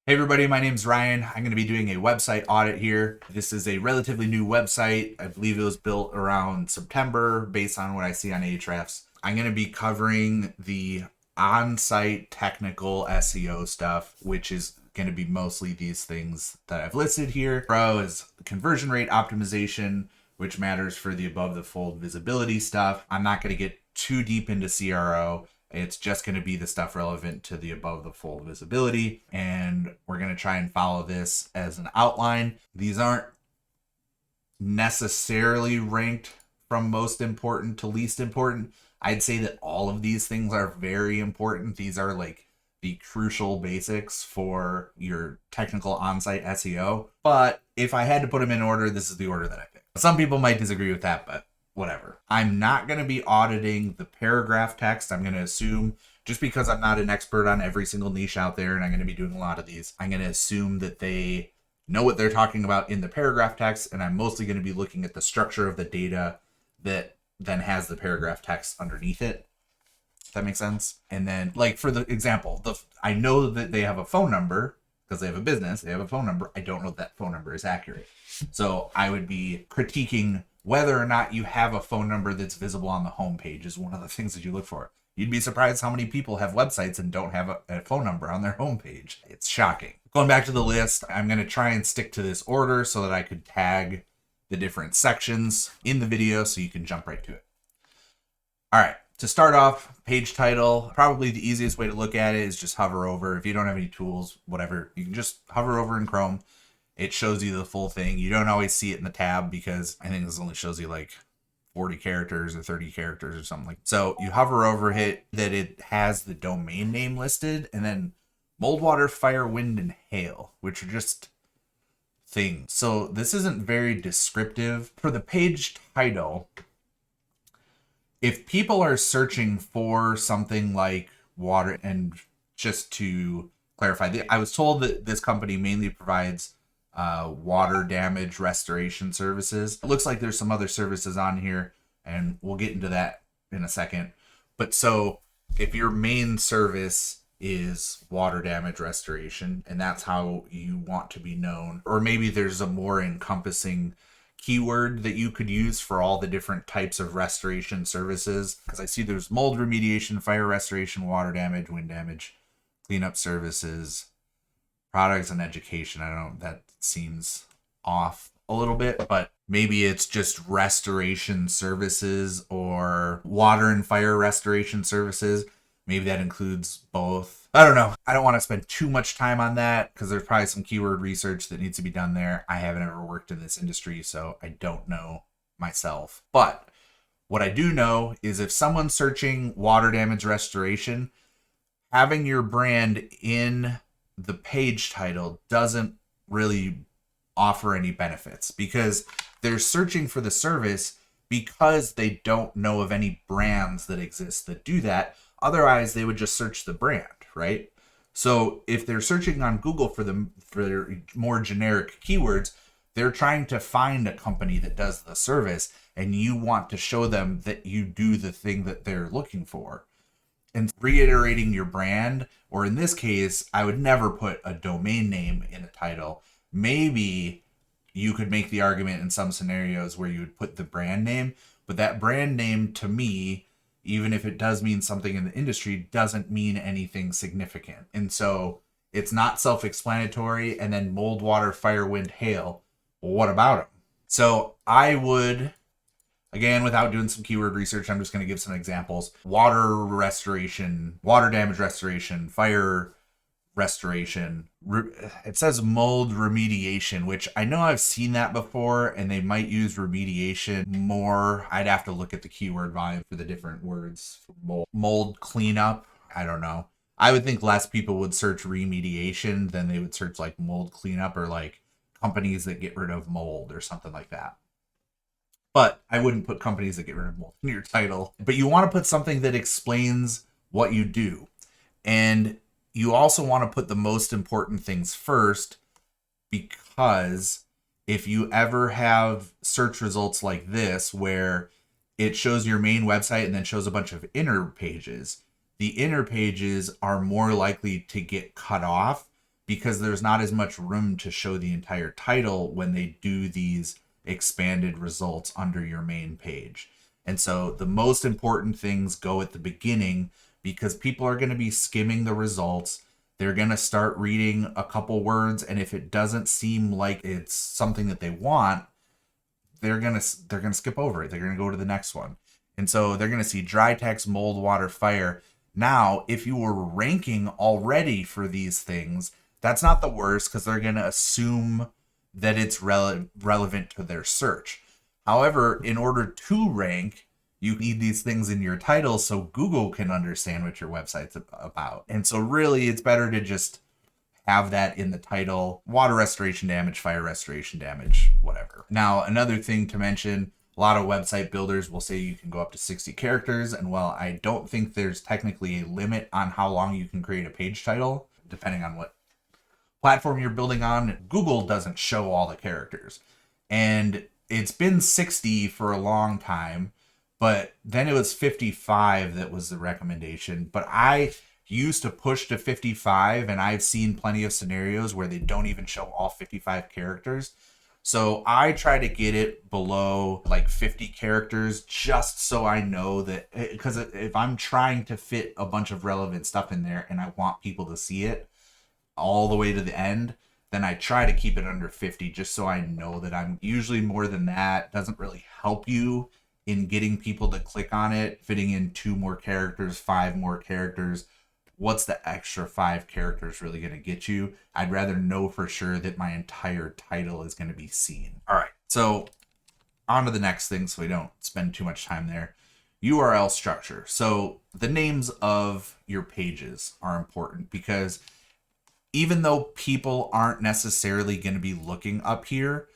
Hey everybody, my name's Ryan. I'm going to be doing a website audit here. This is a relatively new website. I believe it was built around September based on what I see on Ahrefs. I'm going to be covering the on-site technical SEO stuff, which is going to be mostly these things that I've listed here. Pro is conversion rate optimization, which matters for the above the fold visibility stuff. I'm not going to get too deep into CRO. It's just going to be the stuff relevant to the above the fold visibility. And we're going to try and follow this as an outline. These aren't necessarily ranked from most important to least important. I'd say that all of these things are very important. These are like the crucial basics for your technical on-site SEO. But if I had to put them in order, this is the order that I picked. Some people might disagree with that, but whatever. I'm not going to be auditing the paragraph text. I'm going to assume, just because I'm not an expert on every single niche out there and I'm going to be doing a lot of these, I'm going to assume that they know what they're talking about in the paragraph text, and I'm mostly going to be looking at the structure of the data that then has the paragraph text underneath it. If that makes sense. And then, like, for the example, I know that they have a phone number because they have a business. They have a phone number. I don't know that phone number is accurate. So I would be critiquing whether or not you have a phone number that's visible on the homepage is one of the things that you look for. You'd be surprised how many people have websites and don't have a phone number on their homepage. It's shocking. Going back to the list, I'm going to try and stick to this order so that I could tag the different sections in the video so you can jump right to it. All right, to start off, page title, probably the easiest way to look at it is just hover over. If you don't have any tools, whatever, you can just hover over in Chrome. It shows you the full thing. You don't always see it in the tab because I think this only shows you like 40 characters or 30 characters or something like that. So you hover over it, that it has the domain name listed, and then mold, water, fire, wind, and hail, which are just things. So this isn't very descriptive. For the page title, if people are searching for something like water, and just to clarify, I was told that this company mainly provides water damage restoration services. It looks like there's some other services on here, and we'll get into that in a second. But so if your main service is water damage restoration, and that's how you want to be known, or maybe there's a more encompassing keyword that you could use for all the different types of restoration services, because I see there's mold remediation, fire restoration, water damage, wind damage, cleanup services, products, and education. I don't know, that seems off a little bit, but maybe it's just restoration services or water and fire restoration services. Maybe that includes both. I don't know. I don't want to spend too much time on that because there's probably some keyword research that needs to be done there. I haven't ever worked in this industry, so I don't know myself. But what I do know is if someone's searching water damage restoration, having your brand in the page title doesn't really offer any benefits because they're searching for the service because they don't know of any brands that exist that do that. Otherwise, they would just search the brand, right? So if they're searching on Google for their more generic keywords, they're trying to find a company that does the service, and you want to show them that you do the thing that they're looking for. And reiterating your brand, or in this case, I would never put a domain name in a title. Maybe you could make the argument in some scenarios where you would put the brand name, but that brand name to me, even if it does mean something in the industry, doesn't mean anything significant. And so it's not self-explanatory. And then mold, water, fire, wind, hail. Well, what about them? So I would, again, without doing some keyword research, I'm just going to give some examples. Water restoration, water damage restoration, fire restoration. It says mold remediation, which I know I've seen that before, and they might use remediation more. I'd have to look at the keyword volume for the different words. Mold cleanup, I don't know. I would think less people would search remediation than they would search like mold cleanup or like companies that get rid of mold or something like that. But I wouldn't put companies that get rid of mold in your title. But you want to put something that explains what you do. And you also want to put the most important things first, because if you ever have search results like this where it shows your main website and then shows a bunch of inner pages, the inner pages are more likely to get cut off because there's not as much room to show the entire title when they do these expanded results under your main page. And so the most important things go at the beginning, because people are going to be skimming the results. They're going to start reading a couple words, and if it doesn't seem like it's something that they want, they're going to skip over it. They're going to go to the next one. And so they're going to see dry text, mold, water, fire. Now, if you were ranking already for these things, that's not the worst, because they're going to assume that it's relevant to their search. However, in order to rank, you need these things in your title so Google can understand what your website's about. And so really, it's better to just have that in the title: water restoration damage, fire restoration damage, whatever. Now, another thing to mention, a lot of website builders will say you can go up to 60 characters. And while I don't think there's technically a limit on how long you can create a page title, depending on what platform you're building on, Google doesn't show all the characters. And it's been 60 for a long time, but then it was 55 that was the recommendation. But I used to push to 55, and I've seen plenty of scenarios where they don't even show all 55 characters. So I try to get it below like 50 characters, just so I know that, because if I'm trying to fit a bunch of relevant stuff in there and I want people to see it all the way to the end, then I try to keep it under 50, just so I know that I'm usually more than that. Doesn't really help you in getting people to click on it. Fitting in 2 more characters, 5 more characters, what's the extra 5 characters really going to get you? I'd rather know for sure that my entire title is going to be seen. All right, so on to the next thing so we don't spend too much time there. URL structure. So the names of your pages are important, because even though people aren't necessarily going to be looking up here,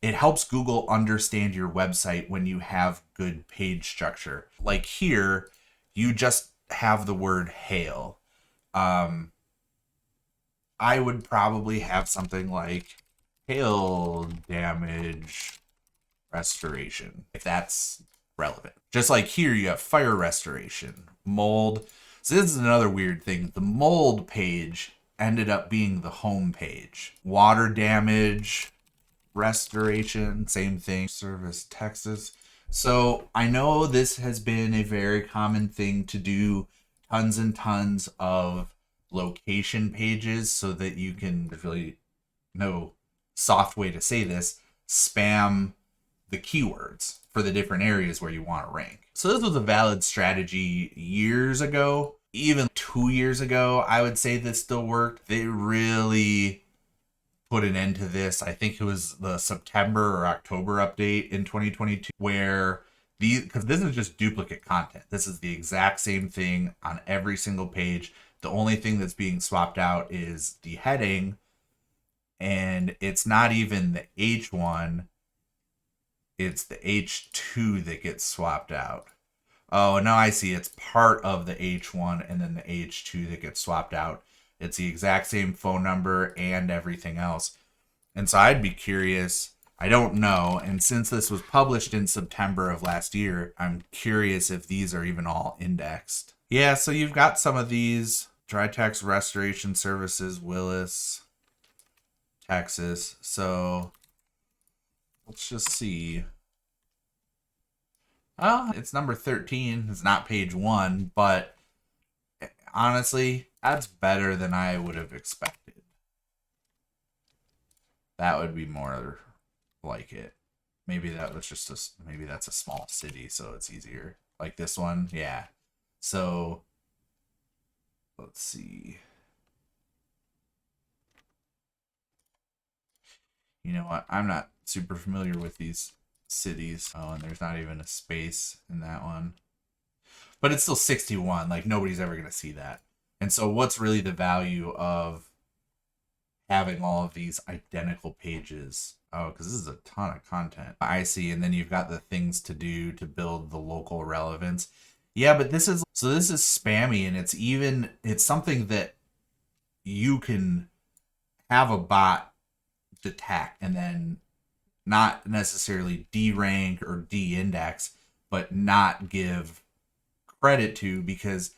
it helps Google understand your website when you have good page structure. Like here, you just have the word hail. I would probably have something like hail damage restoration, if that's relevant. Just like here, you have fire restoration, mold. So this is another weird thing. The mold page ended up being the home page. Water damage restoration, same thing. Service, Texas. So I know this has been a very common thing to do, tons and tons of location pages, so that you can, there's really no soft way to say this, spam the keywords for the different areas where you want to rank. So this was a valid strategy years ago. Even 2 years ago, I would say this still worked. They really put an end to this. I think it was the September or October update in 2022, where because this is just duplicate content. This is the exact same thing on every single page. The only thing that's being swapped out is the heading, and it's not even the H1, it's the H2 that gets swapped out. Oh, now I see. It's part of the H1 and then the H2 that gets swapped out. It's the exact same phone number and everything else. And so I'd be curious. I don't know. And since this was published in September of last year, I'm curious if these are even all indexed. Yeah, so you've got some of these. Dry text restoration services, Willis, Texas. So let's just see. Oh, it's number 13. It's not page 1, but honestly, that's better than I would have expected. That would be more like it. Maybe that was just maybe that's a small city, so it's easier. Like this one, yeah. So let's see. You know what? I'm not super familiar with these cities. Oh, and there's not even a space in that one. But it's still 61. Like, nobody's ever going to see that. And so what's really the value of having all of these identical pages? Oh, because this is a ton of content. I see. And then you've got the things to do to build the local relevance. Yeah, but this is spammy, and it's something that you can have a bot detect and then not necessarily de-rank or de-index, but not give credit to, because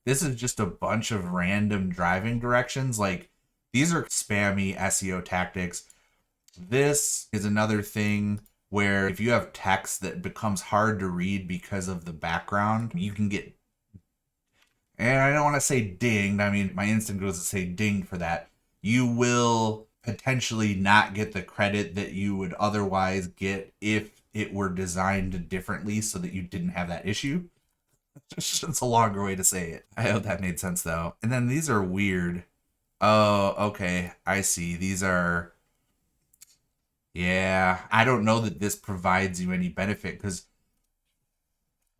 This is just a bunch of random driving directions. Like, these are spammy SEO tactics. This is another thing where if you have text that becomes hard to read because of the background, you can get, and I don't want to say dinged. I mean, my instinct goes to say dinged for that. You will potentially not get the credit that you would otherwise get if it were designed differently so that you didn't have that issue. It's a longer way to say it. I hope that made sense though. And then these are weird. Oh, okay. I see. These are, yeah. I don't know that this provides you any benefit because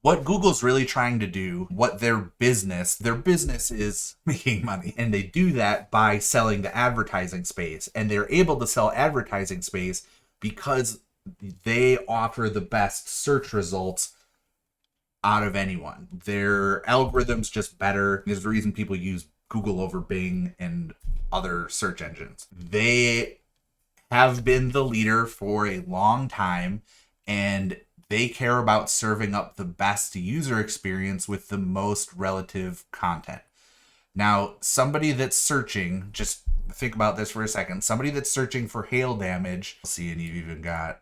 what Google's really trying to do, what their business is making money. And they do that by selling the advertising space. And they're able to sell advertising space because they offer the best search results out of anyone. Their algorithm's just better. There's a reason people use Google over Bing and other search engines. They have been the leader for a long time, and they care about serving up the best user experience with the most relative content. Now, somebody that's searching, just think about this for a second. Somebody that's searching for hail damage, see, and you've even got,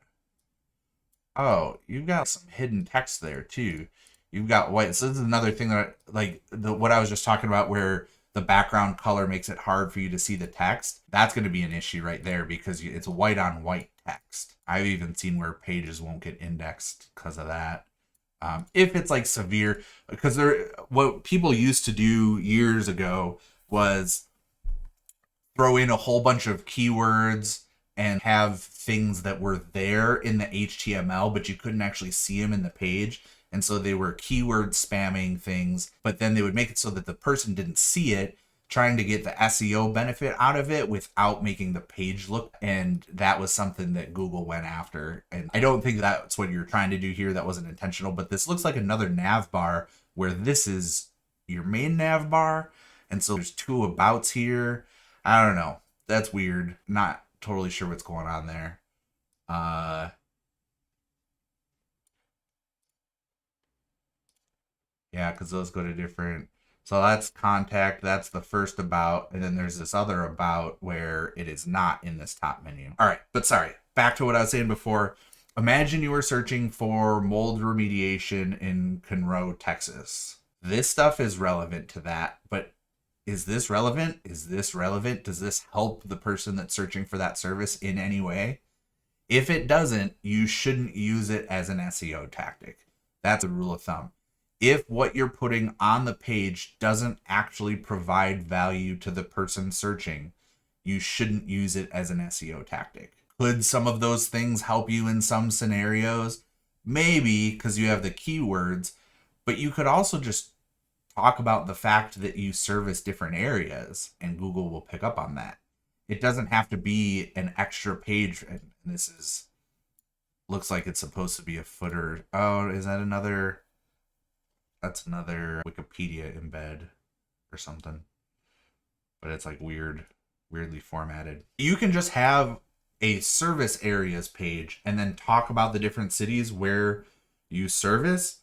oh, you've got some hidden text there too. You've got white. So this is another thing that, like, what I was just talking about, where the background color makes it hard for you to see the text. That's going to be an issue right there because it's white on white text. I've even seen where pages won't get indexed because of that. If it's like severe, because what people used to do years ago was throw in a whole bunch of keywords and have things that were there in the HTML, but you couldn't actually see them in the page. And so they were keyword spamming things, but then they would make it so that the person didn't see it, trying to get the SEO benefit out of it without making the page look. And that was something that Google went after. And I don't think that's what you're trying to do here. That wasn't intentional, but this looks like another nav bar where this is your main nav bar. And so there's two abouts here. I don't know. That's weird. Not totally sure what's going on there. Yeah, because those go to different. So that's contact. That's the first about. And then there's this other about where it is not in this top menu. All right. But sorry. Back to what I was saying before. Imagine you were searching for mold remediation in Conroe, Texas. This stuff is relevant to that. But is this relevant? Is this relevant? Does this help the person that's searching for that service in any way? If it doesn't, you shouldn't use it as an SEO tactic. That's a rule of thumb. If what you're putting on the page doesn't actually provide value to the person searching, you shouldn't use it as an SEO tactic. Could some of those things help you in some scenarios? Maybe, because you have the keywords, but you could also just talk about the fact that you service different areas and Google will pick up on that. It doesn't have to be an extra page. And this is, looks like it's supposed to be a footer. Oh, is that another? That's another Wikipedia embed or something. But it's like weirdly formatted. You can just have a service areas page and then talk about the different cities where you service.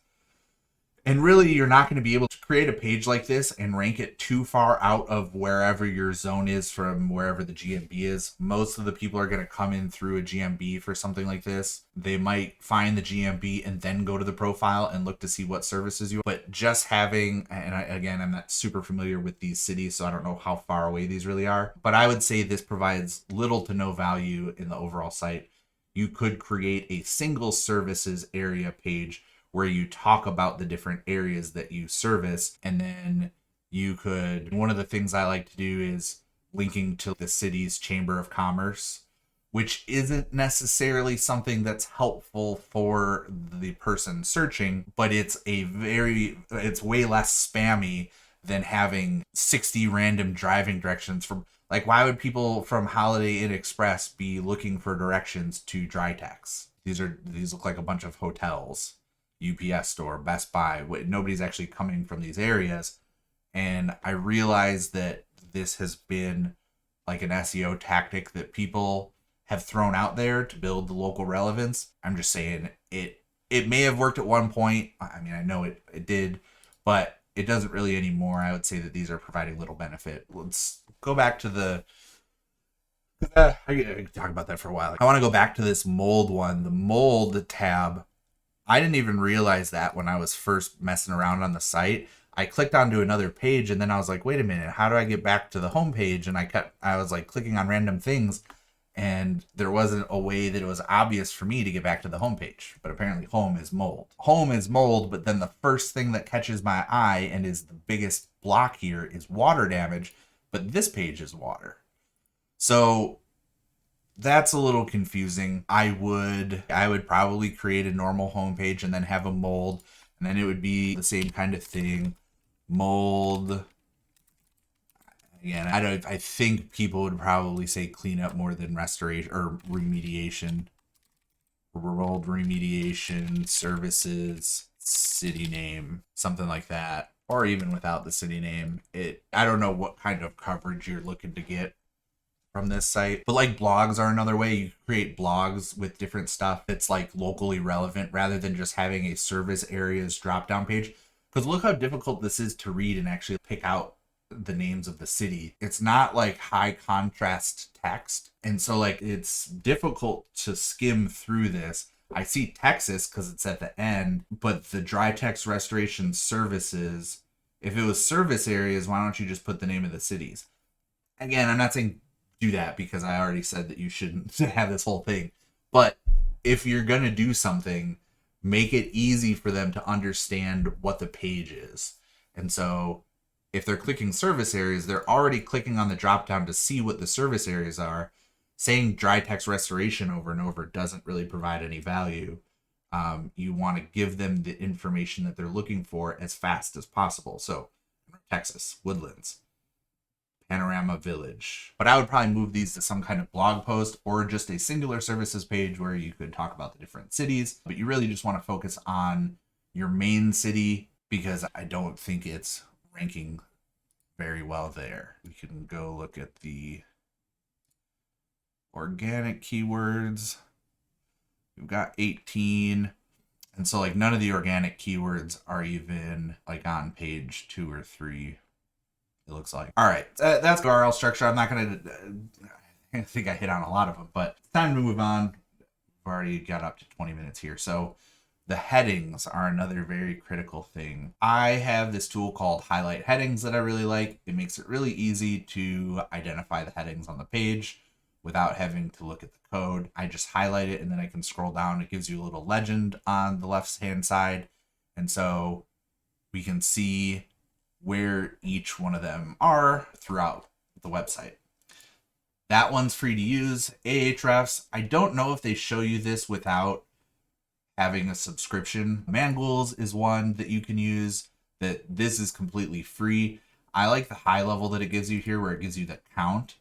And really, you're not going to be able to create a page like this and rank it too far out of wherever your zone is from wherever the GMB is. Most of the people are going to come in through a GMB for something like this. They might find the GMB and then go to the profile and look to see what services you. But just having, and again, I'm not super familiar with these cities, so I don't know how far away these really are. But I would say this provides little to no value in the overall site. You could create a single services area page where you talk about the different areas that you service. And then you could, one of the things I like to do is linking to the city's Chamber of Commerce, which isn't necessarily something that's helpful for the person searching, but it's way less spammy than having 60 random driving directions from, like, why would people from Holiday Inn Express be looking for directions to Drytex? These look like a bunch of hotels. UPS store, Best Buy. Nobody's actually coming from these areas. And I realize that this has been like an SEO tactic that people have thrown out there to build the local relevance. I'm just saying it may have worked at one point. I mean, I know it did, but it doesn't really anymore. I would say that these are providing little benefit. Let's go back to the I can talk about that for a while. I want to go back to this mold one, the mold tab. I didn't even realize that when I was first messing around on the site. I clicked onto another page and then I was like, wait a minute, how do I get back to the home page? And I was like clicking on random things and there wasn't a way that it was obvious for me to get back to the home page. But apparently home is mold. Home is mold, but then the first thing that catches my eye and is the biggest block here is water damage, but this page is water. So that's a little confusing. I would probably create a normal homepage and then have a mold, and then it would be the same kind of thing. Mold. Again, I think people would probably say cleanup more than restoration or remediation. Mold remediation services, city name, something like that, or even without the city name. I don't know what kind of coverage you're looking to get from this site, but like blogs are another way. You create blogs with different stuff that's like locally relevant rather than just having a service areas drop down page, because look how difficult this is to read and actually pick out the names of the city. It's not like high contrast text, and so like it's difficult to skim through this. I see Texas because it's at the end, but the dry text restoration services, if it was service areas, why don't you just put the name of the cities? Again, I'm not saying do that because I already said that you shouldn't have this whole thing. But if you're going to do something, make it easy for them to understand what the page is. And so if they're clicking service areas, they're already clicking on the drop down to see what the service areas are. Saying dry text restoration over and over doesn't really provide any value. You want to give them the information that they're looking for as fast as possible. So Texas, Woodlands, Panorama Village. But I would probably move these to some kind of blog post or just a singular services page where you could talk about the different cities. But you really just want to focus on your main city because I don't think it's ranking very well there. We can go look at the organic keywords. We've got 18. And so like none of the organic keywords are even like on page 2 or 3. It looks like. All right, that's the URL structure. I'm not going to, I think I hit on a lot of them, but it's time to move on. We've already got up to 20 minutes here. So the headings are another very critical thing. I have this tool called Highlight Headings that I really like. It makes it really easy to identify the headings on the page without having to look at the code. I just highlight it and then I can scroll down. It gives you a little legend on the left-hand side. And so we can see where each one of them are throughout the website. That one's free to use. Ahrefs, I don't know if they show you this without having a subscription. Mangools is one that you can use. That this is completely free. I like the high level that it gives you here where it gives you the count.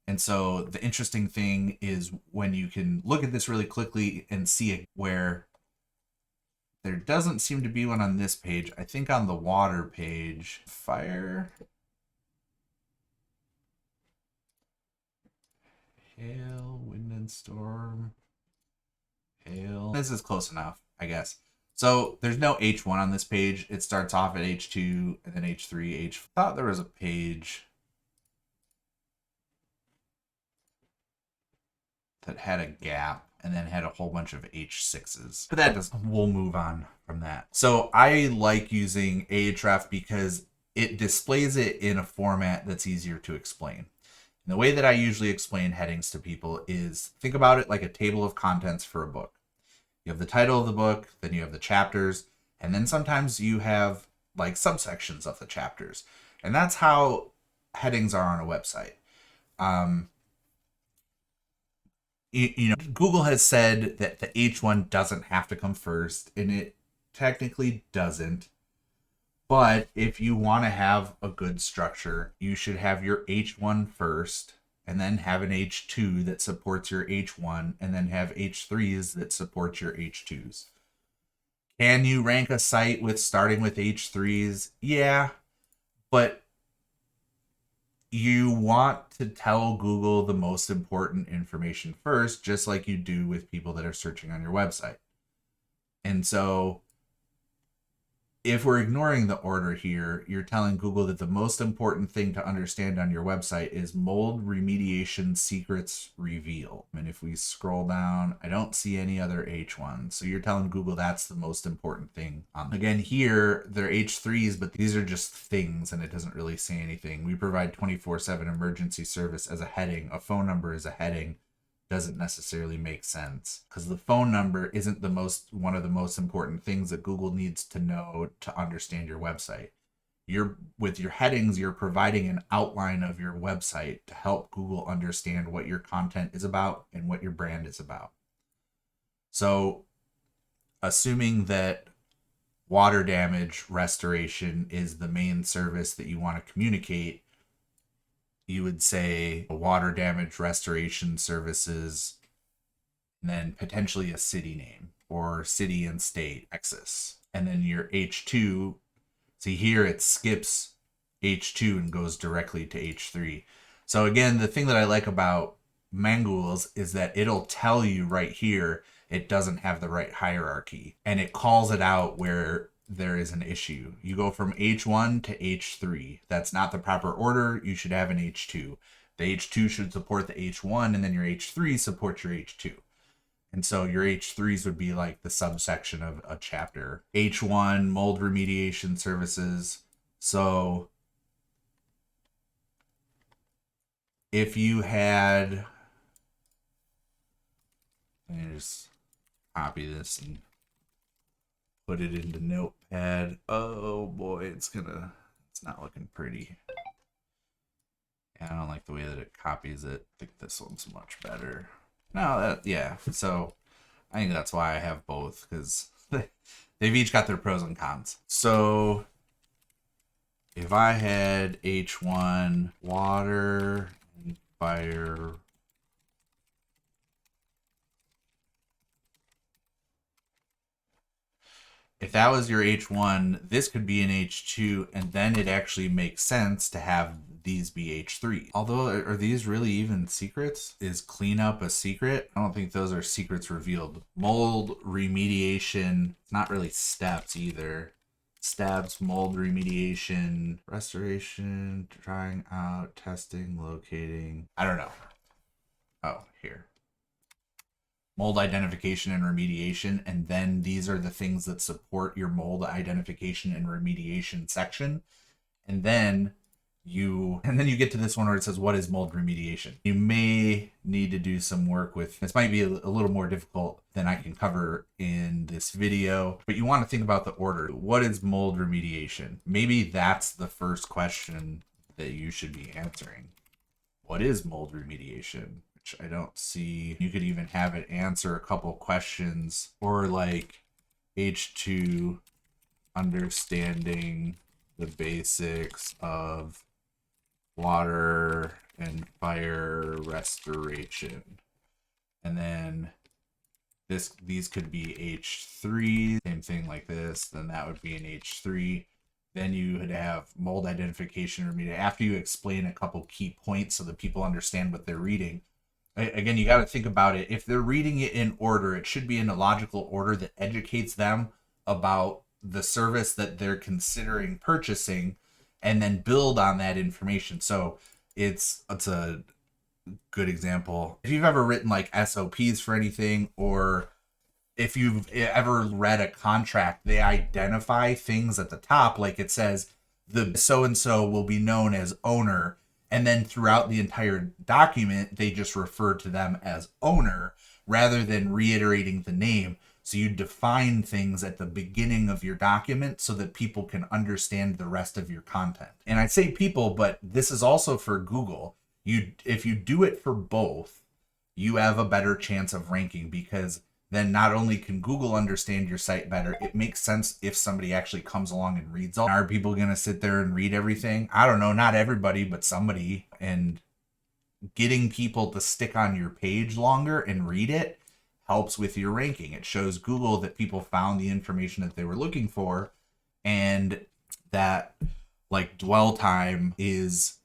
And so the interesting thing is when you can look at this really quickly and see it where there doesn't seem to be one on this page. I think on the water page, fire, hail, wind and storm, hail. This is close enough, I guess. So there's no H1 on this page. It starts off at H2 and then H3, thought there was a page that had a gap and then had a whole bunch of H6s. But that doesn't, we'll move on from that. So I like using Ahrefs because it displays it in a format that's easier to explain. And the way that I usually explain headings to people is think about it like a table of contents for a book. You have the title of the book, then you have the chapters, and then sometimes you have like subsections of the chapters. And that's how headings are on a website. You know, Google has said that the H1 doesn't have to come first, and it technically doesn't. But if you want to have a good structure, you should have your H1 first, and then have an H2 that supports your H1, and then have H3s that support your H2s. Can you rank a site with starting with H3s? Yeah, but you want to tell Google the most important information first, just like you do with people that are searching on your website. And so if we're ignoring the order here, you're telling Google that the most important thing to understand on your website is mold remediation secrets reveal. And if we scroll down, I don't see any other H1s. So you're telling Google that's the most important thing. Again, here, they're H3s, but these are just things and it doesn't really say anything. We provide 24/7 emergency service as a heading. A phone number is a heading. Doesn't necessarily make sense because the phone number isn't one of the most important things that Google needs to know to understand your website. With your headings, you're providing an outline of your website to help Google understand what your content is about and what your brand is about. So assuming that water damage restoration is the main service that you want to communicate, you would say water damage restoration services, and then potentially a city name or city and state, Texas. And then your H2, see here it skips H2 and goes directly to H3. So again, the thing that I like about Mangools is that it'll tell you right here it doesn't have the right hierarchy, and it calls it out where there is an issue. You go from H1 to H3. That's not the proper order. You should have an H2. The H2 should support the H1, and then your H3 supports your H2. And so your H3s would be like the subsection of a chapter. H1, mold remediation services. So if you had, let me just copy this and put it into Notepad. Oh boy, it's not looking pretty. Yeah, I don't like the way that it copies it. I think this one's much better. No, yeah. So I think that's why I have both, because they've each got their pros and cons. So if I had H1 water and fire, if that was your H1, this could be an H2, and then it actually makes sense to have these be H3. Although, are these really even secrets? Is cleanup a secret? I don't think those are secrets revealed. Mold remediation, not really steps either. Steps, mold remediation, restoration, trying out, testing, locating. I don't know. Oh, here. Mold identification and remediation, and then these are the things that support your mold identification and remediation section. And then you get to this one where it says, what is mold remediation? You may need to do some work with, this might be a little more difficult than I can cover in this video, but you want to think about the order. What is mold remediation? Maybe that's the first question that you should be answering. What is mold remediation? I don't see. You could even have it answer a couple questions, or like H2, understanding the basics of water and fire restoration. And then these could be H3, same thing like this, then that would be an H3. Then you would have mold identification remediation. After you explain a couple key points so that people understand what they're reading, again, you got to think about it. If they're reading it in order, it should be in a logical order that educates them about the service that they're considering purchasing, and then build on that information. So it's a good example. If you've ever written like SOPs for anything, or if you've ever read a contract, they identify things at the top, like it says the so-and-so will be known as owner. And then throughout the entire document, they just refer to them as owner rather than reiterating the name. So you define things at the beginning of your document so that people can understand the rest of your content. And I say people, but this is also for Google. If you do it for both, you have a better chance of ranking, because then not only can Google understand your site better, it makes sense if somebody actually comes along and reads all. Are people going to sit there and read everything? I don't know, not everybody, but somebody. And getting people to stick on your page longer and read it helps with your ranking. It shows Google that people found the information that they were looking for, and that like dwell time is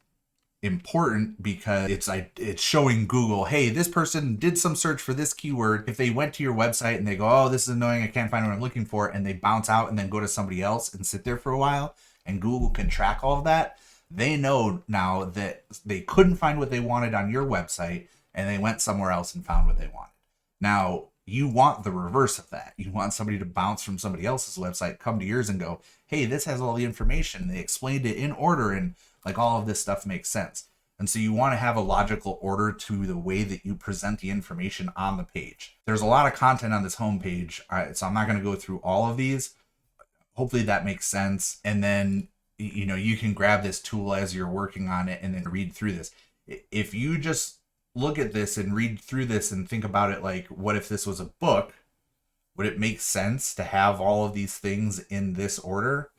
important because it's showing Google, hey, this person did some search for this keyword. If they went to your website and they go, oh, this is annoying, I can't find what I'm looking for, and they bounce out and then go to somebody else and sit there for a while, and Google can track all of that, they know now that they couldn't find what they wanted on your website and they went somewhere else and found what they wanted. Now, you want the reverse of that. You want somebody to bounce from somebody else's website, come to yours and go, hey, this has all the information. They explained it in order, and like all of this stuff makes sense. And so you want to have a logical order to the way that you present the information on the page. There's a lot of content on this homepage, so I'm not going to go through all of these. Hopefully that makes sense. And then, you know, you can grab this tool as you're working on it and then read through this. If you just look at this and read through this and think about it like, what if this was a book? Would it make sense to have all of these things in this order?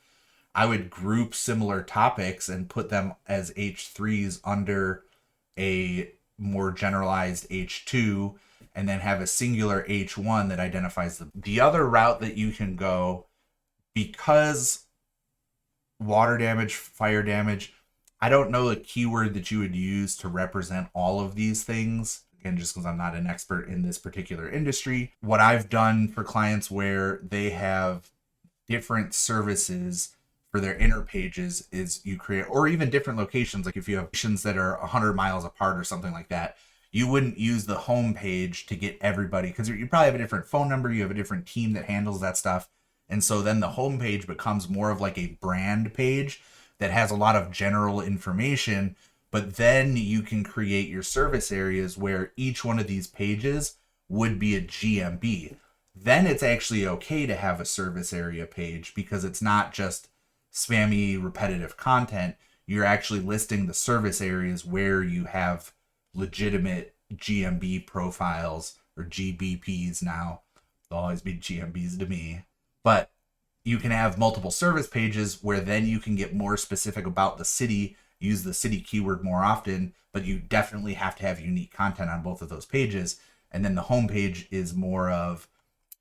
I would group similar topics and put them as H3s under a more generalized H2, and then have a singular H1 that identifies them. The other route that you can go, because water damage, fire damage, I don't know a keyword that you would use to represent all of these things. Again, just because I'm not an expert in this particular industry. What I've done for clients where they have different services for their inner pages is you create, or even different locations, like if you have locations that are 100 miles apart or something like that, you wouldn't use the home page to get everybody, because you probably have a different phone number, you have a different team that handles that stuff. And so then the home page becomes more of like a brand page that has a lot of general information, but then you can create your service areas where each one of these pages would be a GMB. Then it's actually okay to have a service area page because it's not just spammy, repetitive content. You're actually listing the service areas where you have legitimate GMB profiles, or GBPs now. They'll always be GMBs to me. But you can have multiple service pages where then you can get more specific about the city, use the city keyword more often, but you definitely have to have unique content on both of those pages. And then the home page is more of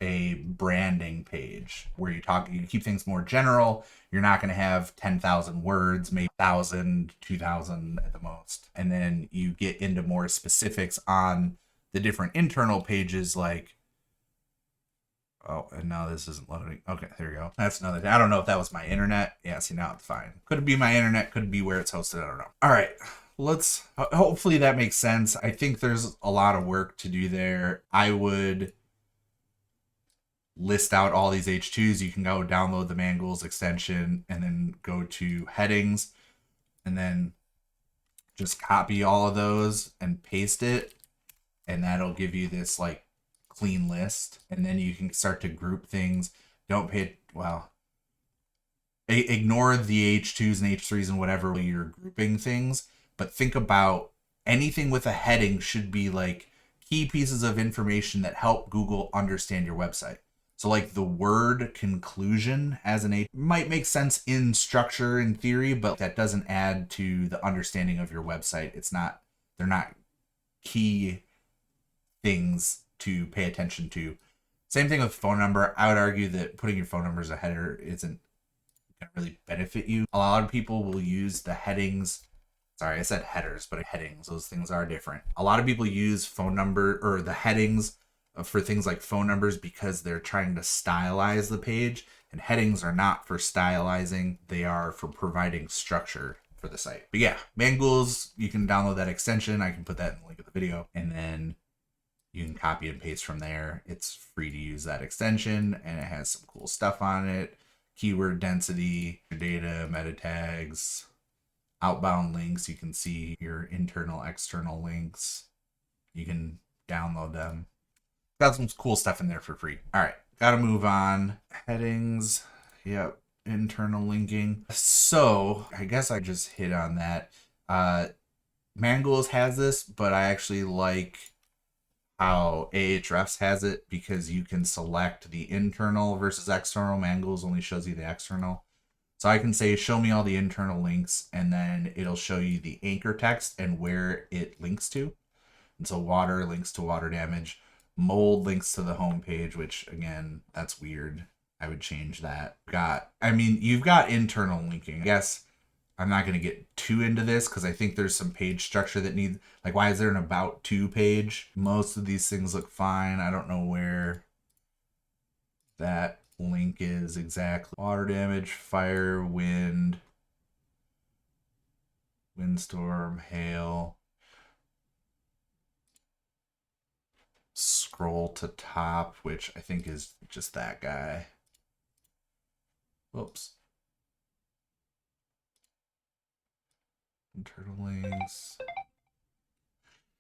a branding page where you keep things more general. You're not going to have 10,000 words, maybe 1,000, 2,000 at the most. And then you get into more specifics on the different internal pages, like, oh, and now this isn't loading. Okay, there you go. That's another thing. I don't know if that was my internet. Yeah, see, now it's fine. Could it be my internet? Could it be where it's hosted? I don't know. All right, hopefully that makes sense. I think there's a lot of work to do there. I would list out all these H2s. You can go download the Mangools extension and then go to headings and then just copy all of those and paste it. And that'll give you this like clean list. And then you can start to group things. Ignore the H2s and H3s and whatever you're grouping things, but think about anything with a heading should be like key pieces of information that help Google understand your website. So like the word conclusion as an H might make sense in structure in theory, but that doesn't add to the understanding of your website. They're not key things to pay attention to. Same thing with phone number. I would argue that putting your phone number as a header isn't going to really benefit you. A lot of people will use the headings. Sorry, I said headers, but headings, those things are different. A lot of people use phone number or the headings for things like phone numbers because they're trying to stylize the page, and headings are not for stylizing. They are for providing structure for the site. But yeah, Mangools, you can download that extension. I can put that in the link of the video, and then you can copy and paste from there. It's free to use that extension, and it has some cool stuff on it. Keyword density, data, meta tags, outbound links. You can see your internal, external links. You can download them. Got some cool stuff in there for free. All right, gotta move on. Headings, yep, internal linking. So I guess I just hit on that. Mangools has this, but I actually like how Ahrefs has it because you can select the internal versus external. Mangools only shows you the external. So I can say, show me all the internal links, and then it'll show you the anchor text and where it links to. And so water links to water damage. Mold links to the home page, which again, that's weird. I would change that. You've got internal linking. I guess I'm not going to get too into this because I think there's some page structure that needs, like, why is there an about to page? Most of these things look fine. I don't know where that link is exactly. Water damage, fire, wind, windstorm, hail. Scroll to top, which I think is just that guy. Whoops. Internal links.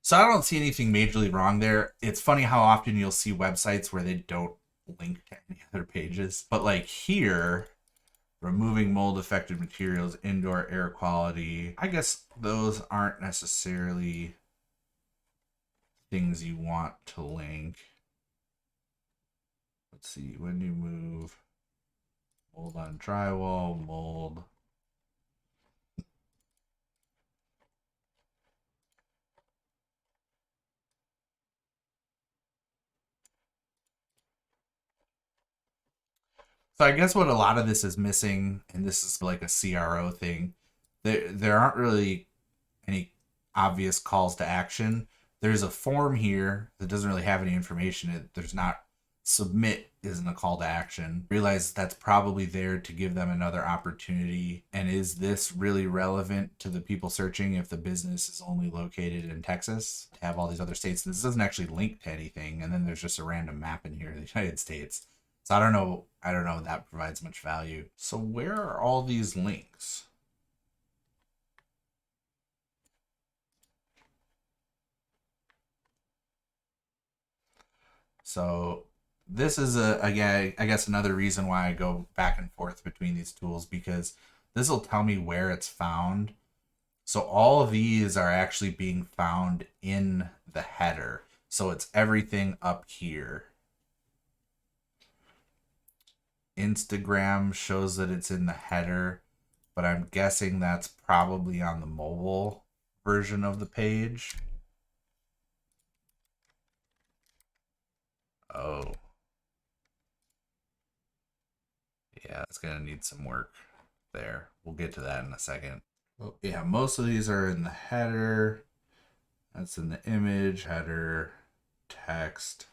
So I don't see anything majorly wrong there. It's funny how often you'll see websites where they don't link to any other pages. But like here, removing mold affected materials, indoor air quality. I guess those aren't necessarily things you want to link. Let's see, when you move mold on drywall, mold. So I guess what a lot of this is missing, and this is like a CRO thing, there aren't really any obvious calls to action. There's a form here that doesn't really have any information. There's not, submit isn't a call to action. Realize that's probably there to give them another opportunity. And is this really relevant to the people searching if the business is only located in Texas? To have all these other states, this doesn't actually link to anything. And then there's just a random map in here of the United States. So I don't know if that provides much value. So where are all these links? So this is again, I guess another reason why I go back and forth between these tools, because this will tell me where it's found. So all of these are actually being found in the header. So it's everything up here. Instagram shows that it's in the header, but I'm guessing that's probably on the mobile version of the page. Oh. Yeah, it's going to need some work there. We'll get to that in a second. Oh, yeah, most of these are in the header. That's in the image, header, text.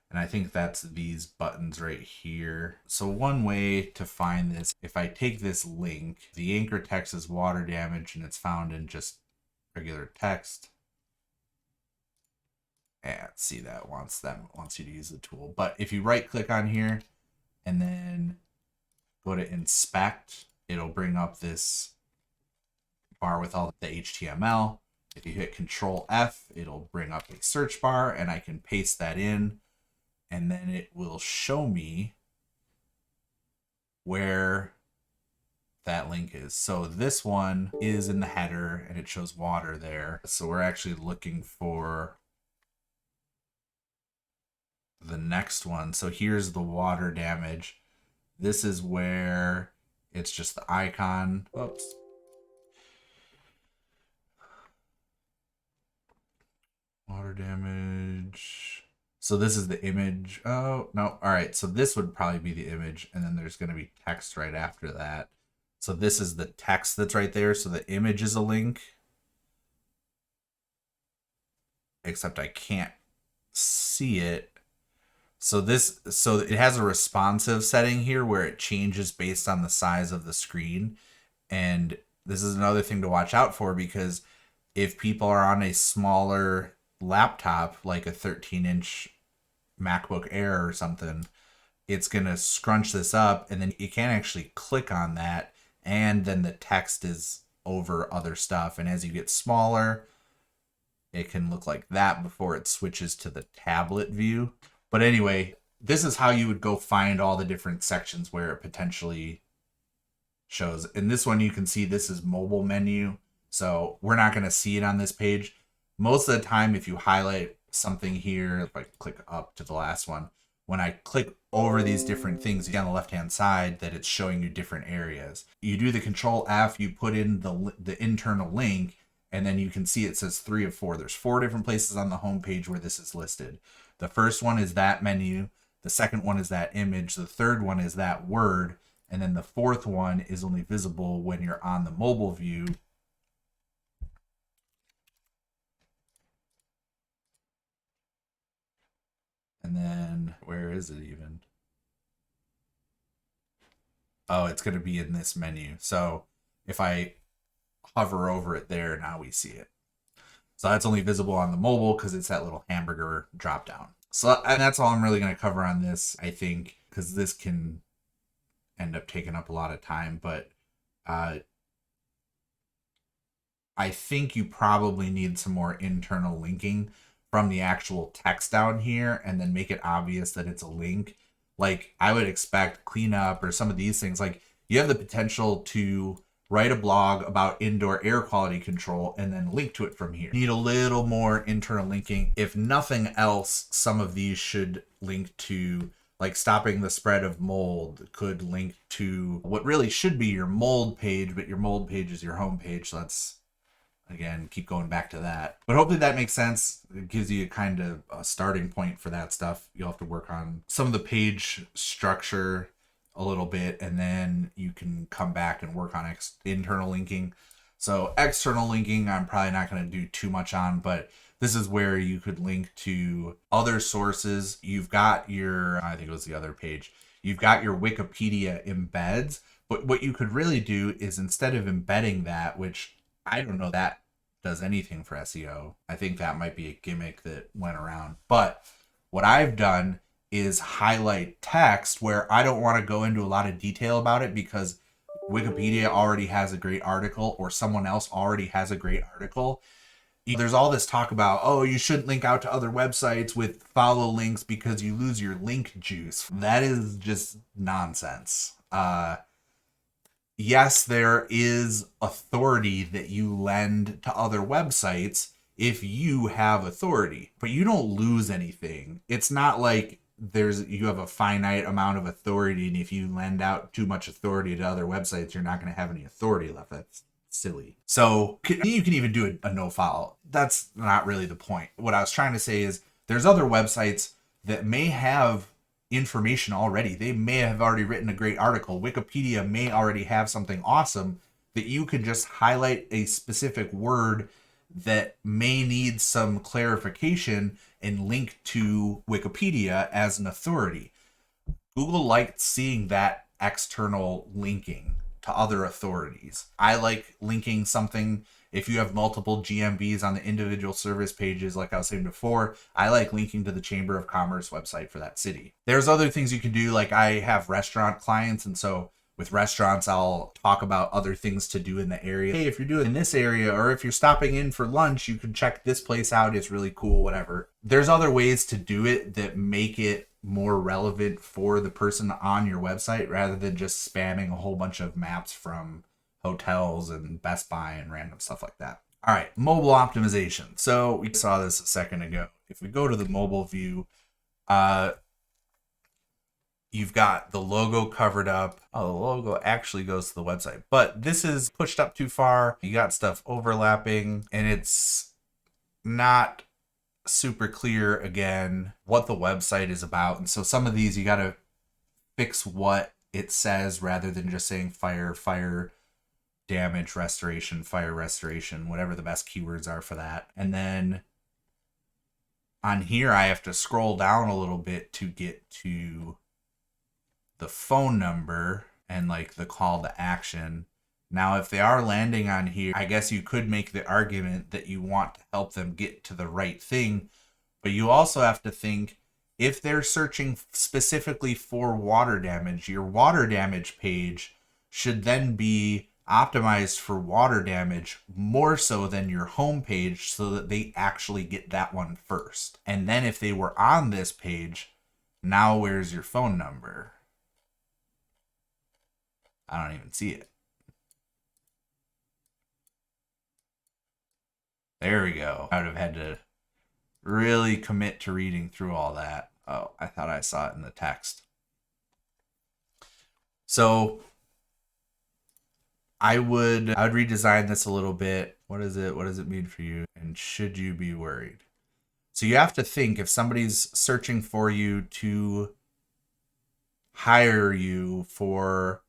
And I think that's these buttons right here. So one way to find this, if I take this link, the anchor text is water damage and it's found in just regular text. And see, that wants you to use the tool. But if you right click on here and then go to inspect, it'll bring up this bar with all the HTML. If you hit Control F, it'll bring up a search bar and I can paste that in, and then it will show me where that link is. So this one is in the header and it shows water there. So we're actually looking for the next one. So here's the water damage. This is where it's just the icon. Whoops. Water damage. So this is the image. Oh, no. All right. So this would probably be the image. And then there's going to be text right after that. So this is the text that's right there. So the image is a link. Except I can't see it. So it has a responsive setting here where it changes based on the size of the screen. And this is another thing to watch out for, because if people are on a smaller laptop, like a 13-inch MacBook Air or something, it's going to scrunch this up and then you can't actually click on that. And then the text is over other stuff. And as you get smaller, it can look like that before it switches to the tablet view. But anyway, this is how you would go find all the different sections where it potentially shows. In this one, you can see this is mobile menu. So we're not going to see it on this page. Most of the time, if you highlight something here, if I click up to the last one, when I click over these different things, you see on the left-hand side that it's showing you different areas. You do the Control F, you put in the internal link, and then you can see it says 3 of 4. There's 4 different places on the home page where this is listed. The first one is that menu. The second one is that image. The third one is that word. And then the fourth one is only visible when you're on the mobile view. And then where is it even? Oh, it's going to be in this menu. So if I hover over it there, now we see it. So that's only visible on the mobile because it's that little hamburger drop down. So, and that's all I'm really going to cover on this, I think, because this can end up taking up a lot of time. But I think you probably need some more internal linking from the actual text down here, and then make it obvious that it's a link. Like I would expect cleanup or some of these things, like you have the potential to write a blog about indoor air quality control and then link to it from here. You need a little more internal linking. If nothing else, some of these should link to, like stopping the spread of mold could link to what really should be your mold page, but your mold page is your home page. So that's, again, keep going back to that. But hopefully that makes sense. It gives you kind of a starting point for that stuff. You'll have to work on some of the page structure a little bit, and then you can come back and work on internal linking. So external linking, I'm probably not going to do too much on, but this is where you could link to other sources. You've got your, I think it was the other page, you've got your Wikipedia embeds, but what you could really do is, instead of embedding that, which I don't know that does anything for SEO. I think that might be a gimmick that went around. But what I've done is highlight text where I don't want to go into a lot of detail about it because Wikipedia already has a great article or someone else already has a great article. There's all this talk about, oh, you shouldn't link out to other websites with follow links because you lose your link juice. That is just nonsense. Yes, there is authority that you lend to other websites if you have authority, but you don't lose anything. It's not like you have a finite amount of authority, and if you lend out too much authority to other websites, you're not going to have any authority left. That's silly. So you can even do a no follow. That's not really the point. What I was trying to say is there's other websites that may have information already. They may have already written a great article. Wikipedia may already have something awesome that you could just highlight a specific word that may need some clarification and link to Wikipedia as an authority. Google liked seeing that external linking to other authorities. I like linking something. If you have multiple GMBs on the individual service pages, like I was saying before, I like linking to the Chamber of Commerce website for that city. There's other things you can do, like I have restaurant clients, and so with restaurants, I'll talk about other things to do in the area. Hey, if you're doing in this area, or if you're stopping in for lunch, you can check this place out. It's really cool, whatever. There's other ways to do it that make it more relevant for the person on your website rather than just spamming a whole bunch of maps from hotels and Best Buy and random stuff like that. All right, mobile optimization. So we saw this a second ago. If we go to the mobile view, you've got the logo covered up. Oh, the logo actually goes to the website, but this is pushed up too far. You got stuff overlapping, and it's not super clear, again, what the website is about. And so some of these, you got to fix what it says rather than just saying fire damage restoration, fire restoration, whatever the best keywords are for that. And then on here, I have to scroll down a little bit to get to the phone number and like the call to action. Now, if they are landing on here, I guess you could make the argument that you want to help them get to the right thing, but you also have to think, if they're searching specifically for water damage, your water damage page should then be optimized for water damage more so than your home page, so that they actually get that one first. And then if they were on this page, now where's your phone number? I don't even see it. There we go. I would have had to really commit to reading through all that. Oh, I thought I saw it in the text. So I would redesign this a little bit. What is it? What does it mean for you? And should you be worried? So you have to think, if somebody's searching for you to hire you for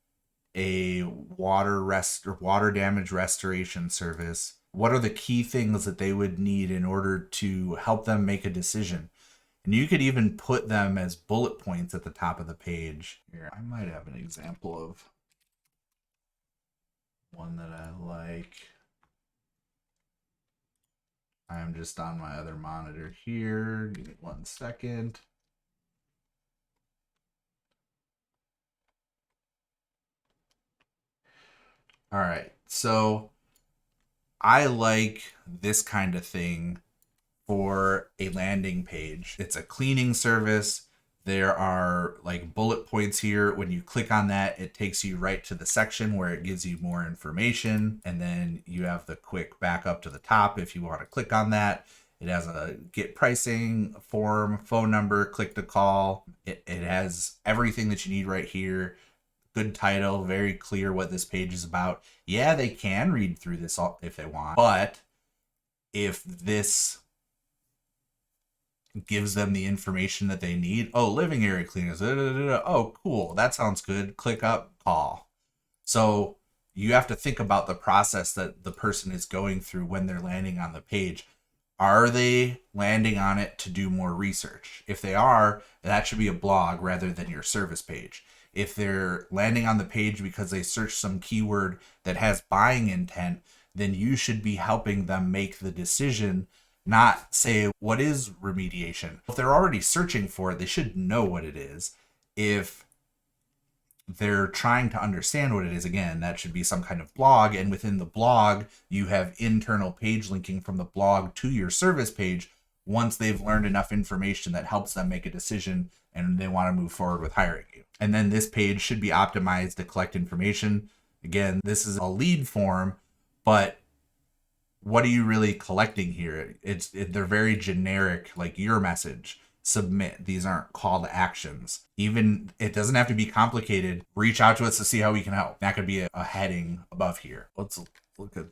a water damage restoration service, what are the key things that they would need in order to help them make a decision? And you could even put them as bullet points at the top of the page. Here, I might have an example of one that I like. I'm just on my other monitor here. Give me 1 second. All right, so I like this kind of thing for a landing page. It's a cleaning service. There are like bullet points here. When you click on that, it takes you right to the section where it gives you more information. And then you have the quick back up to the top if you want to click on that. It has a get pricing form, phone number, click to call. It has everything that you need right here. Good title, very clear what this page is about. Yeah, they can read through this if they want, but if this gives them the information that they need, oh, living area cleaners, oh, cool, that sounds good, click up, call. So you have to think about the process that the person is going through when they're landing on the page. Are they landing on it to do more research? If they are, that should be a blog rather than your service page. If they're landing on the page because they search some keyword that has buying intent, then you should be helping them make the decision, not say, what is remediation? If they're already searching for it, they should know what it is. If they're trying to understand what it is, again, that should be some kind of blog. And within the blog, you have internal page linking from the blog to your service page once they've learned enough information that helps them make a decision and they want to move forward with hiring you. And then this page should be optimized to collect information. Again, this is a lead form, but what are you really collecting here? They're very generic, like your message, submit. These aren't call to actions. Even it doesn't have to be complicated. Reach out to us to see how we can help. That could be a heading above here. Let's look at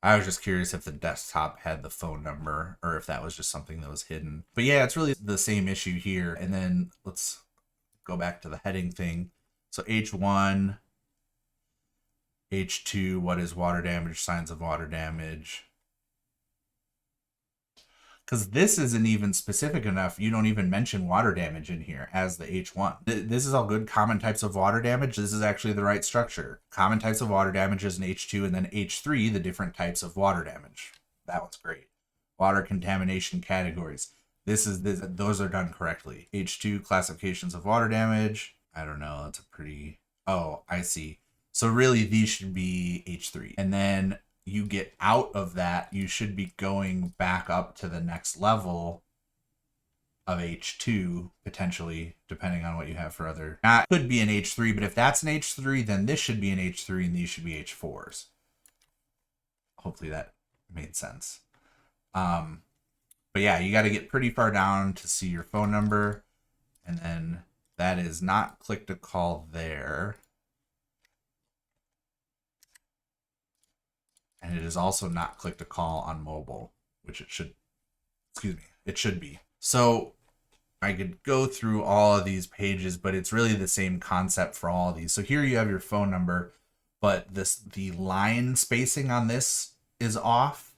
I was just curious if the desktop had the phone number or if that was just something that was hidden. But yeah, it's really the same issue here. And then let's go back to the heading thing. So H1, H2, what is water damage, signs of water damage. Because this isn't even specific enough. You don't even mention water damage in here as the H1. This is all good. Common types of water damage. This is actually the right structure. Common types of water damage is an H2, and then H3, the different types of water damage. That one's great. Water contamination categories. Those are done correctly. H2, classifications of water damage. I don't know. That's a pretty... Oh, I see. So really, these should be H3. And then you get out of that, you should be going back up to the next level of H2, potentially, depending on what you have for other. That could be an H3, but if that's an H3, then this should be an H3 and these should be H4s. Hopefully that made sense. But yeah, you got to get pretty far down to see your phone number. And then that is not click to call there. And it is also not click to call on mobile, which it should be. So I could go through all of these pages, but it's really the same concept for all of these. So here you have your phone number, but the line spacing on this is off.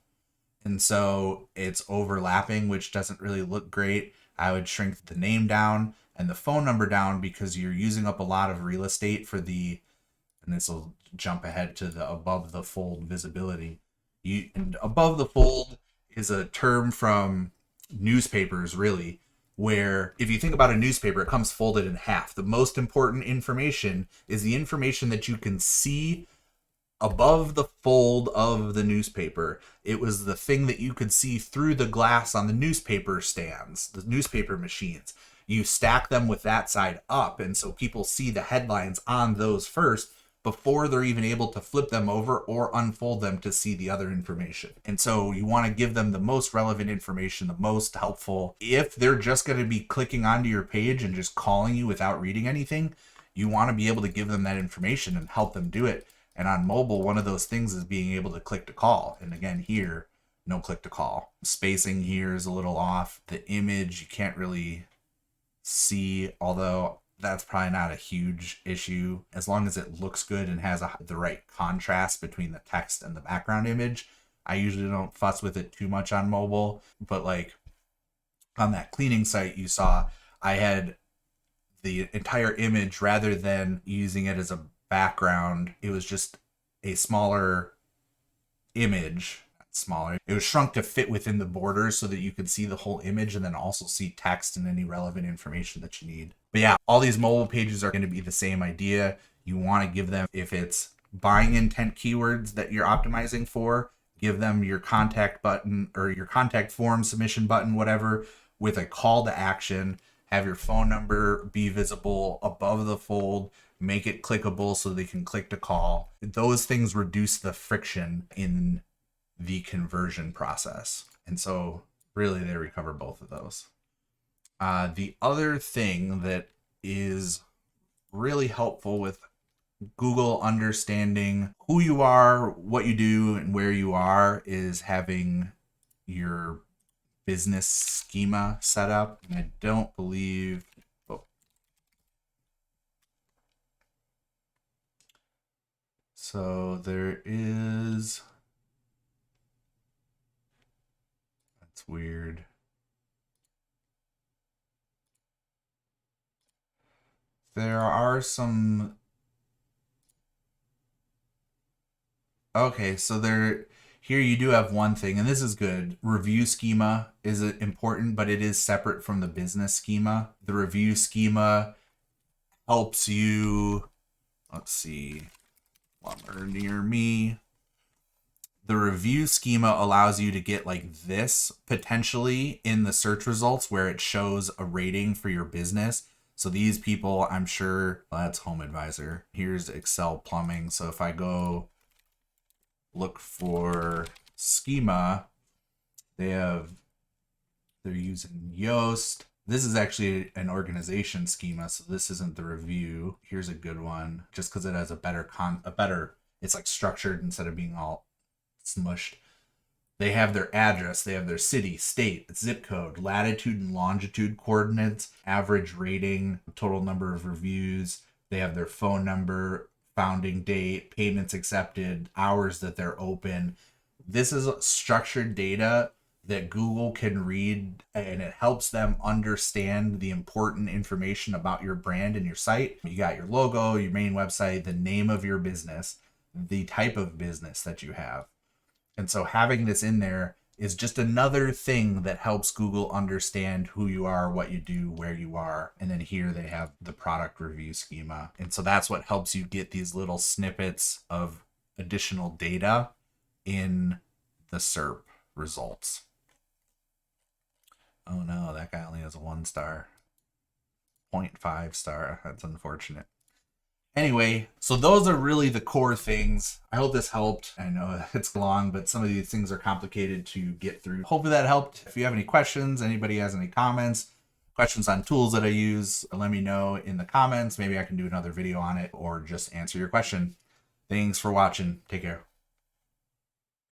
And so it's overlapping, which doesn't really look great. I would shrink the name down and the phone number down because you're using up a lot of real estate for and this will jump ahead to the above the fold visibility. And above the fold is a term from newspapers, really, where if you think about a newspaper, it comes folded in half. The most important information is the information that you can see above the fold of the newspaper. It was the thing that you could see through the glass on the newspaper stands, the newspaper machines. You stack them with that side up, and so people see the headlines on those first before they're even able to flip them over or unfold them to see the other information. And so you want to give them the most relevant information, the most helpful. If they're just going to be clicking onto your page and just calling you without reading anything, you want to be able to give them that information and help them do it. And on mobile, one of those things is being able to click to call. And again, here, no click to call. Spacing here is a little off. The image, you can't really see, although that's probably not a huge issue. As long as it looks good and has the right contrast between the text and the background image, I usually don't fuss with it too much on mobile. But like on that cleaning site you saw, I had the entire image, rather than using it as a background, it was just a smaller image. Smaller, it was shrunk to fit within the borders so that you could see the whole image and then also see text and any relevant information that you need. But yeah, all these mobile pages are going to be the same idea. You want to give them, if it's buying intent keywords that you're optimizing for, give them your contact button or your contact form submission button, whatever, with a call to action. Have your phone number be visible above the fold, make it clickable so they can click to call. Those things reduce the friction in the conversion process. And so really they recover both of those. The other thing that is really helpful with Google understanding who you are, what you do, and where you are is having your business schema set up. And I don't believe... So there is... That's weird. There are some... Okay, so here you do have one thing, and this is good. Review schema is important, but it is separate from the business schema. The review schema helps you... Let's see... Lumber near me. The review schema allows you to get like this potentially in the search results where it shows a rating for your business. So these people, I'm sure, well, that's Home Advisor. Here's Excel Plumbing. So if I go look for schema, they're using Yoast. This is actually an organization schema, so this isn't the review. Here's a good one, just because it has a better, it's like structured instead of being all smushed. They have their address, they have their city, state, zip code, latitude and longitude coordinates, average rating, total number of reviews. They have their phone number, founding date, payments accepted, hours that they're open. This is structured data that Google can read, and it helps them understand the important information about your brand and your site. You got your logo, your main website, the name of your business, the type of business that you have. And so having this in there is just another thing that helps Google understand who you are, what you do, where you are. And then here they have the product review schema. And so that's what helps you get these little snippets of additional data in the SERP results. Oh no, that guy only has a 1 star. 0.5 star. That's unfortunate. Anyway, so those are really the core things. I hope this helped. I know it's long, but some of these things are complicated to get through. Hopefully that helped. If you have any questions, anybody has any comments, questions on tools that I use, let me know in the comments. Maybe I can do another video on it or just answer your question. Thanks for watching. Take care.